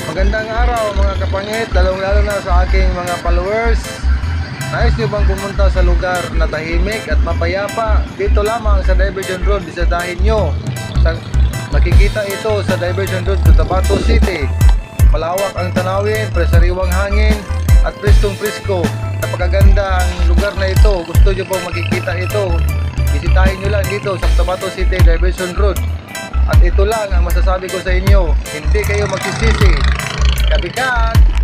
Magandang araw mga kapangit, lalong-lalo na sa aking mga followers. Nais nyo bang pumunta sa lugar na tahimik at mapayapa? Dito lamang sa Diversion Road, bisadahin nyo. Makikita ito sa Diversion Road, Cotabato City. Malawak ang tanawin, presariwang hangin at preskong-presko. Napakaganda ang lugar na ito. Gusto nyo bang makikita ito? Bisitahin nyo lang dito sa Cotabato City, Diversion Road. At ito lang ang masasabi ko sa inyo, hindi kayo magsisisi. Kapikat!